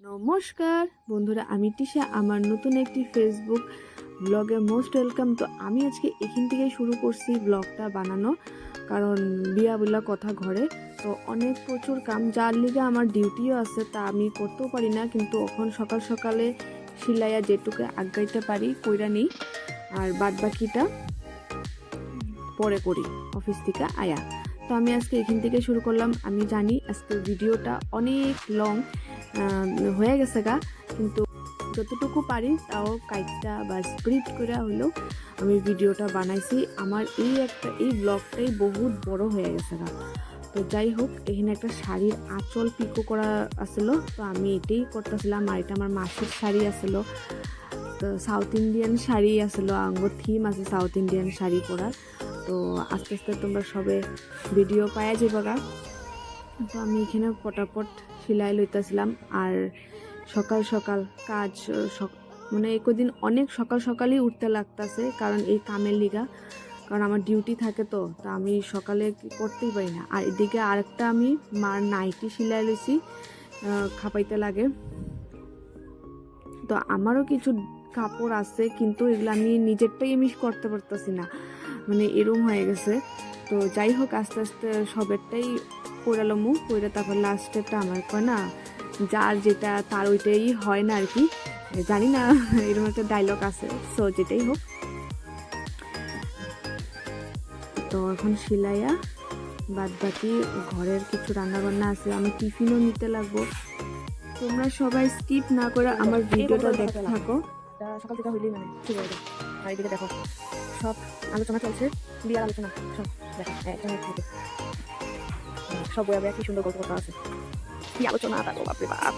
নমস্কার বন্ধুরা, আমি তিশা। আমার নতুন একটি ফেসবুক ব্লগে মোস্ট ওয়েলকাম। তো আমি আজকে এখান থেকে শুরু করছি ব্লগটা বানানো, কারণ বিয়া বলা কথা ঘরে তো অনেক প্রচুর কাম, যার লিগে আমার ডিউটিও আছে, তা আমি করতেও পারি না। কিন্তু এখন সকাল সকালে সিলাইয়া যেটুকু আগাইতে পারি কইরা নিই, আর বাদ বাকিটা পরে করি অফিস থেকে আয়া। তো আমি আজকে এখান থেকে শুরু করলাম। আমি জানি আজকের ভিডিওটা অনেক লং হয়ে গেছে গা, কিন্তু যতটুকু পারি তাও কাইটটা বা স্ক্রিপ্ট করে হলেও আমি ভিডিওটা বানাইছি। আমার এই ব্লগটাই বহুত বড় হয়ে গেছে গা। তো যাই হোক, এখানে একটা শাড়ির আঁচল পিকো করা আসলো, তো আমি এটাই করতেছিলাম। আর এটা আমার মাসির শাড়ি আসলো, তো সাউথ ইন্ডিয়ান শাড়ি আসলো, আঙ্গ থিম আছে সাউথ ইন্ডিয়ান শাড়ি পরার। তো আস্তে আস্তে তোমরা সবে ভিডিও পাওয়া যাবে গা। তো আমি এখানে পটাপট সেলাই লইতেছিলাম। আর সকাল সকাল কাজ মানে একদিন অনেক সকাল সকালই উঠতে লাগতেছে, কারণ এই কামের লিগা, কারণ আমার ডিউটি থাকে। তো আমি সকালে করতেই পারি না। আর এদিকে আরেকটা আমি মার নাইটি সেলাই লইছি, খাপাইতে লাগে। তো আমারও কিছু কাপড় আছে, কিন্তু এগুলো আমি নিজেরটাই আমি করতে পারতেছি না, মানে এরম হয়ে গেছে। তো যাই হোক, আস্তে আস্তে সবেরটাই পড়ালামু, পড়ে তারপর লাস্টেরটা আমার কয় না, যার যেটা তার ওইটাই হয় না আর কি, জানি না এরকম একটা ডায়লগ আছে। সো যেটাই হোক, তো এখন সিলাইয়া বাদ বাকি ঘরের কিছু রান্নাবান্না আছে, আমি টিফিনও নিতে লাগবো। তোমরা সবাই স্কিপ না করে আমার ভিডিওটা দেখতে থাকো। সকাল থেকে হইলেই মানে শুরু হয়ে যায়। আর এদিকে দেখো সব আলোচনা চলছে, বিয়ার আলোচনা সব দেখো একজনের থেকে সব বইয়া বইয়া কি সুন্দর গল্প কথা আছে, কি আলোচনা তার বাপরে বাপ।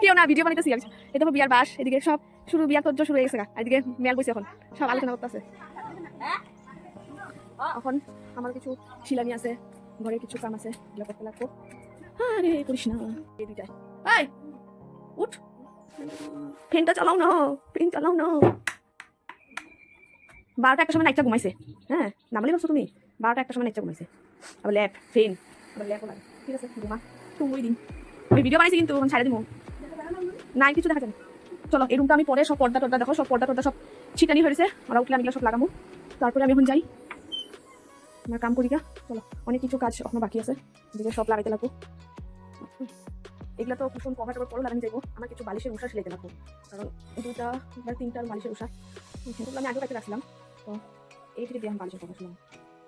কেউ না ভিডিও বানাইতেছি আমি, এটা বিয়ার বাস, এদিকে সব শুরু, বিয়ার তর্জ শুরু হয়ে গেছে। আর এদিকে মেয়াল বসে এখন সব আলোচনা করতেছে। এখন আমার কিছু শিলানি আছে, ঘরে কিছু কাম আছে, এগুলো করতে লাগবো। আরে করিস না, এই দুইটাই এই উঠ, ফ্যানটা চালাও না, ফ্যান চালাও না। 12টা একটা সময় নাইটটা ঘুমাইছে। হ্যাঁ নামালি বলছো তুমি, 12টা একটা সময় নাইটটা ঘুমাইছে। আবার ল্যাপ ফ্যান, আবার ল্যাপও লাগে। ঠিক আছে ঘুমা, তুমি দিন আমি ভিডিও বানাইছি, কিন্তু এখন ছাড়ে দিব নাই, কিছু দেখা যায় না। চলো এই রুমটা আমি পরে সব পর্দা টর্দা দেখো, সব পর্দা টর্দা সব ছিটানি হয়েছে, ওরা উঠলে আমি সব লাগাবো। তারপরে আমি এখন যাই আমার কাম করি গা। চলো অনেক কিছু কাজ এখনো বাকি আছে, এদিকে সব লাগাইতে লাগবো। এগুলা তো কুসুম কভার টভার পরে লাগানো যাবো। আমার কিছু বালিশের উষা সিলাইতে লাগবো, কারণ 2টা বা 3টা বালিশের উষা সেগুলো আমি আগে পাইতে রাখছিলাম। তো এই থেকে দিয়ে আমি বালিশের কভার ছিলাম,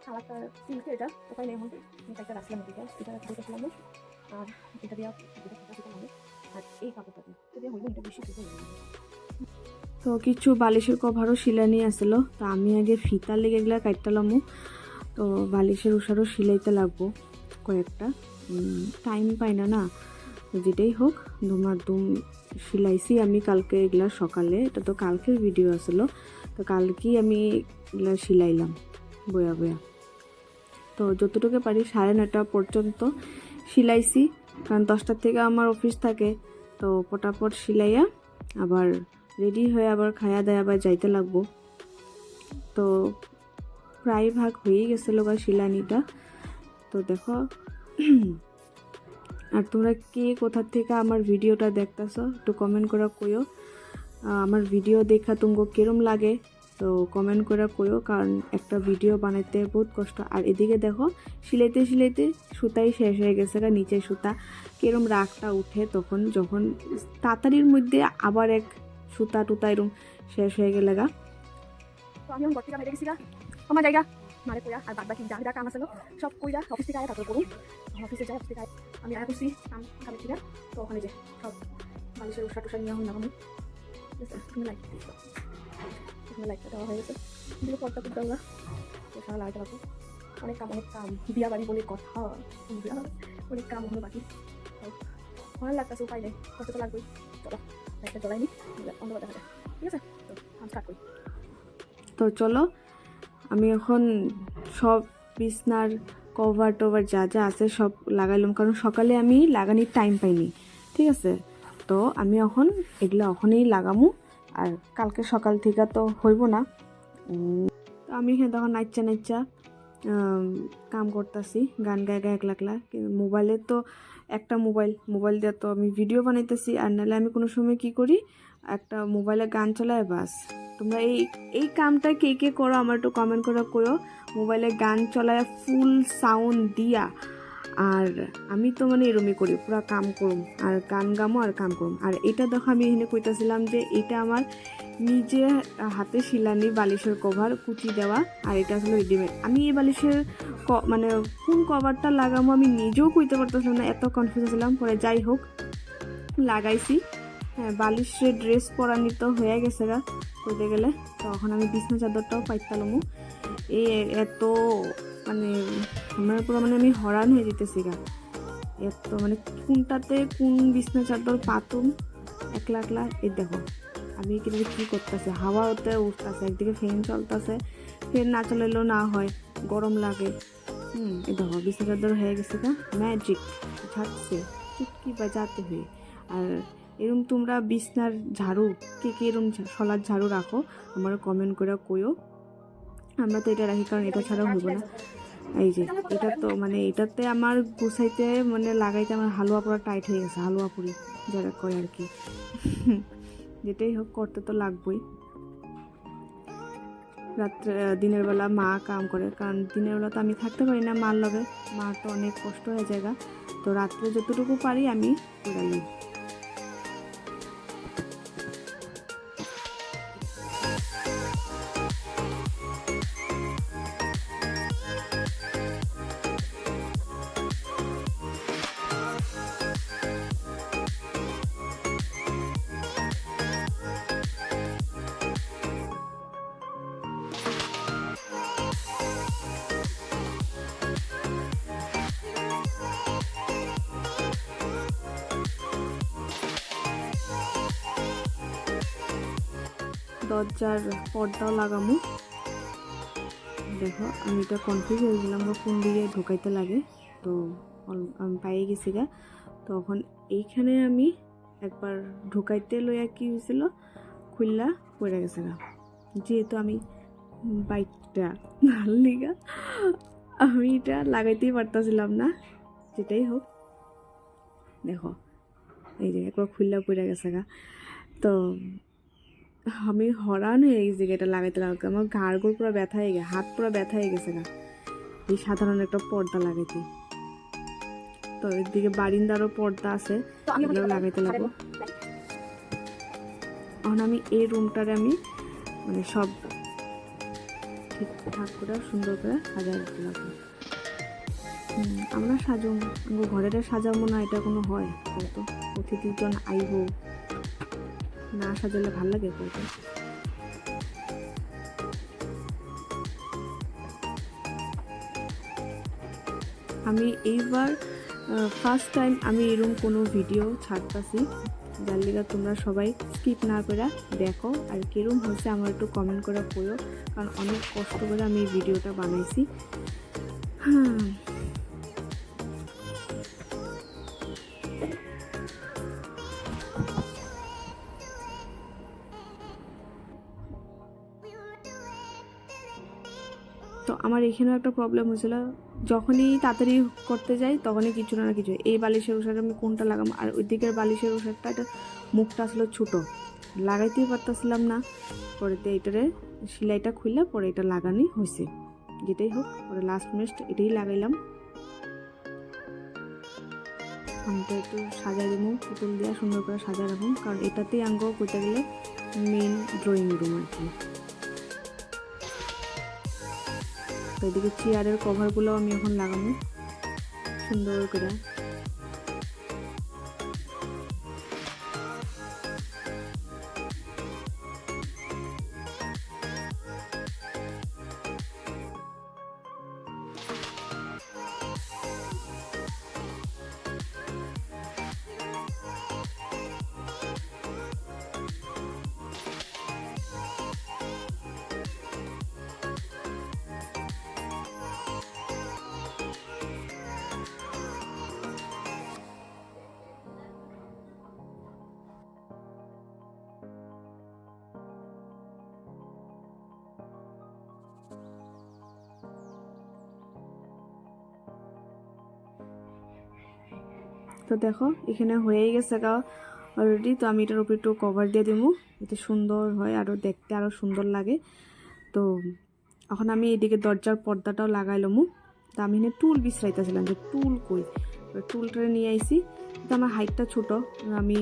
কালারটা সিল্কের, এটা ওখানে এখন একটা রাখছিলাম, এদিকে এটা ছিলাম। আর এটা দিয়ে হবে, আর এই কাপড়টা দিয়ে হইব, এটা বেশি সুন্দর হবে। তো কিছু বালিশের কভারও সিলানি আসলো, তো আমি আগে ফিতার লেগে এগুলা কাটতালামু। তো বালিশের উষারও সিলাইতে লাগবো কয়েকটা, টাইম পাই না না। যেটাই হোক, দুম সিলাইছি আমি কালকে এগুলা সকালে, এটা তো কালকের ভিডিও আসলো। তো কালকেই আমি এগুলা সিলাইলাম বয়া বয়া। তো যতটুকু পারি 9:30 পর্যন্ত সিলাইছি, কারণ 10টার থেকে আমার অফিস থাকে। তো পটাপট সিলাইয়া আবার রেডি হয়ে আবার খায়া দায়া আবার যাইতে লাগবো। তো প্রায় ভাগ হয়েই গেছিলো বা শিলানিটা। তো দেখো, আর তোমরা কে কোথা থেকে আমার ভিডিওটা দেখতেছো একটু কমেন্ট করে কইও। আমার ভিডিও দেখা তোমাকে কিরম লাগে তো কমেন্ট করে কইও, কারণ একটা ভিডিও বানাইতে বহুত কষ্ট। আর এদিকে দেখো, সিলাইতে সিলাইতে সুতাই শেষ হয়ে গেছে, নিচে সুতা কিরম রাগটা উঠে তখন, যখন তাড়াতাড়ির মধ্যে আবার এক সুতা টুতা এরম শেষ হয়ে গেলে গা। তো আমি এখন ঘর থেকে বেরিয়ে গেছি গা আমার জায়গা মারে কইরা, আর বাদ বাকি যা কাম আছে সব কইরা অফিস থেকে আয় তারপর করুন। অফিসে যাই, অফিস থেকে আমি আয়া করছি কাম খাবে ঠিক আছে। তো ওখানে যে সব বালিশের উষা টুষা নিয়ে হন লাগানো, ঠিক আছে। লাইটটা দেওয়া হয়ে গেছে, দিলে পর্দা টুক দেওয়া, তো সারা লাগাতে পারবো। অনেক কাম বিয়া বাড়ি বলে কথা, অনেক কাম হলো বাকি। ভালো লাগতেছে, উপায় নেই, কষ্ট তো লাগবেই। চলো লাইটটা জ্বলাইনি, অন্ধকার দেখা যায়, ঠিক আছে। তো আমি স্টার্ট করি। তো চলো, আমি এখন সব বিছনার কভার টভার যা যা আছে সব লাগাইলাম, কারণ সকালে আমি লাগানির টাইম পাইনি, ঠিক আছে। তো আমি এখন এগুলো এখনই লাগামু, আর কালকে সকাল থেকে তো হইব না। তো আমি এখানে তখন নাচ্চা নাচ্চা কাম করতেছি, গান গায়ে গায়ে একলা একলা। মোবাইলে তো একটা মোবাইল দিয়ে তো আমি ভিডিও বানাইতেছি, আর নাহলে আমি কোনো সময় কি করি, একটা মোবাইলে গান চালায় বাস। তোমরা এই কামটা কে কে করো আমার একটু কমেন্ট করে কইও। মোবাইলে গান চলায় ফুল সাউন্ড দিয়া, আর আমি তো মানে এরমই করি, পুরা কাম করুম আর গান গামো আর কাম করুম। আর এটা দেখো আমি এখানে কইতাছিলাম যে এটা আমার নিজে হাতে শিলানি বালিশের কভার কুচি দেওয়া, আর এটা আসলে রেডিমেড। আমি এই বালিশের মানে কোন কভারটা লাগাবো আমি নিজেও কইতে পারতেছিলাম না, এত কনফিউজ ছিলাম। পরে যাই হোক লাগাইছি। হ্যাঁ, বালিশের ড্রেস পরানি তো হয়ে গেছে গা কইতে গেলে। তখন আমি বিছনা চাদরটাও পাইতালামো। এত মানে আমার পুরো মানে আমি হরান হয়ে যেতেছি গা, এত মানে কোনটাতে কোন বিছনা চাদর পাতুম একলা একলা। এই দেখো আমি কিন্তু কি করতেছে, হাওয়া হতে উঠতেছে, একদিকে ফ্যান চলতেছে, ফ্যান না চালালেও না হয়, গরম লাগে। এই দেখো বিছনা চাদর হয়ে গেছে গা, ম্যাজিক ঝাড়ছে চুটকি বাজাতে হয়ে। আর এরকম তোমরা বিছনার ঝাড়ু কে কে এরকম শলার ঝাড়ু রাখো আমার কমেন্ট করে কইও। আমরা তো এটা রাখি কারণ এটা ছাড়া হইব না। এই যে এটা তো মানে এটাতে আমার গুছাইতে মানে লাগাইতে আমার হালুয়া পুরো টাইট হয়ে গেছে, হালুয়া পুরি যারা কয় আর কি। যেটাই হোক করতে তো লাগবেই। রাত্রে দিনের বেলা মা কাম করে, কারণ দিনের বেলা তো আমি থাকতে পারি না মার লগে, মার তো অনেক কষ্ট হয়ে যায়। তো রাত্রে যতটুকু পারি আমি করে নিই। দরজার পর্দাও লাগামু। দেখো আমি এটা কনফিউজ হয়ে গেলাম কোন দিকে ঢুকাইতে লাগে, তো আমি পাইয়ে গেছি গা। তখন এইখানে আমি একবার ঢুকাইতে লইয়া কি হয়েছিল, খুললা পড়ে গেছে গা। যেহেতু আমি বাইকটা নালিগা আমি এটা লাগাইতেই পারতাছিলাম না। যেটাই হোক দেখো এই যে একবার খুললা পড়ে গেছে গা। তো আমি হরান হয়ে গেছি এটা লাগাইতে লাগাতে, আমার ঘাড় গোড় পুরো ব্যথা হয়ে গেছে, হাত পুরো ব্যথা হয়ে গেছে গা এই সাধারণ একটা পর্দা লাগাইতে। তো এদিকে বারিন্দারও পর্দা আছে, এগুলো লাগাইতে লাগবো। এখন আমি এই রুমটারে আমি মানে সব ঠিকঠাক করে সুন্দর করে সাজাই দিতে লাগবো। আমরা সাজাম ঘরের সাজাবো না, এটা কোনো হয় তো অতিথিজন আইব না সাজালে ভাল লাগে বলতে। আমি এইবার ফার্স্ট টাইম আমি এরকম কোনো ভিডিও ছাড়তাছি, যার লিগা তোমরা সবাই স্কিপ না করে দেখো। আর কিরম হয়েছে আমার একটু কমেন্ট করে কইও, কারণ অনেক কষ্ট করে আমি এই ভিডিওটা বানাইছি। তো আমার এখানেও একটা প্রবলেম হয়েছিল, যখনই তাড়াতাড়ি করতে যাই তখনই কিছু না কিছু, এই বালিশের ওষুধ আমি কোনটা লাগাবো, আর ওই দিকের বালিশের ওষুধটা এটা মুখটা আসলে ছোটো, লাগাইতেই পারতেছিলাম না। পরে এইটারে সেলাইটা খুললে পরে এটা লাগানি হয়েছে। যেটাই হোক পরে লাস্ট মিনিট এটাই লাগাইলাম। আমি তো একটু সাজাই দেবো, পুতুল দিয়ে সুন্দর করে সাজাই রাখুন, কারণ এটাতেই আঙ্গ করতে গেলে মেন ড্রয়িং রুম আর কি। তো এদিকে চেয়ারের কভারগুলো আমি এখন লাগাবো সুন্দর করে। তো দেখো এখানে হয়েই গেছে গা অলরেডি। তো আমি এটার উপরে একটু কভার দিয়ে দেবো, এতে সুন্দর হয়, আরও দেখতে আরও সুন্দর লাগে। তো এখন আমি এদিকে দরজার পর্দাটাও লাগাইলামু। তো আমি এখানে টুল বিছরাইতেছিলাম যে টুল কই, টুলটা নিয়ে আইছি। তো আমার হাইটটা ছোট, আমি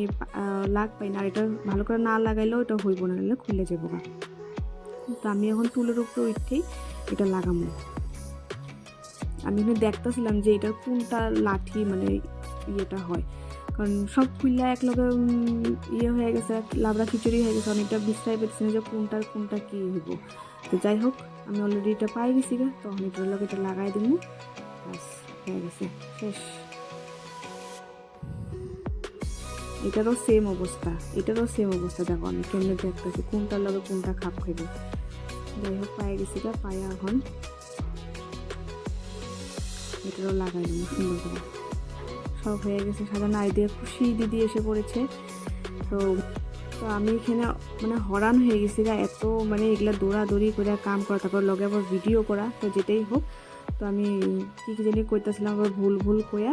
লাগ পাই না, আর এটা ভালো করে না লাগাইলেও এটা হইব না, নাহলে খুলে যাবো গা। তো আমি এখন টুলের উপরে উঠেই এটা লাগামো। আমি এখানে দেখতেছিলাম যে এটার কোনটা লাঠি মানে ইয়েটা হয়, কারণ সব খুললা এক লগে ইয়ে হয়ে গেছে, লাবড়া খিচুড়ি হয়ে গেছে, অনেকটা বিশ্রাই পেতেছি না যে কোনটা কি হইব। তো যাই হোক আমি অলরেডি এটা পাই গেছি গা, তখন এটার লগে এটা লাগাই দিব, বাস হয়ে গেছে, শেষ। এটারও সেম অবস্থা, দেখো আমি কেমনে দেখতেছি কোনটার লগে কোনটা খাপ খাইব। যাই হোক পায়ে গেছি গা, পায়া এখন এটারও লাগাই দিব সুন্দর করে। সব হয়ে গেছে, সাজানো আইডিয়া খুশি দিদি এসে পড়েছে। তো তো আমি এখানে মানে হরান হয়ে গেছি গা, এত মানে এগুলা দৌড়াদৌড়ি করে কাম করা, তারপর লগে আবার ভিডিও করা। তো যেটাই হোক, তো আমি কী জানি কইতেছিলাম, আবার ভুল কইয়া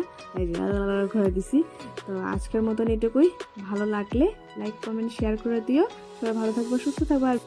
করে দিছি। তো আজকের মতন এটুকুই। ভালো লাগলে লাইক কমেন্ট শেয়ার করে দিও। সবাই ভালো থাকবো, সুস্থ থাকবো। আর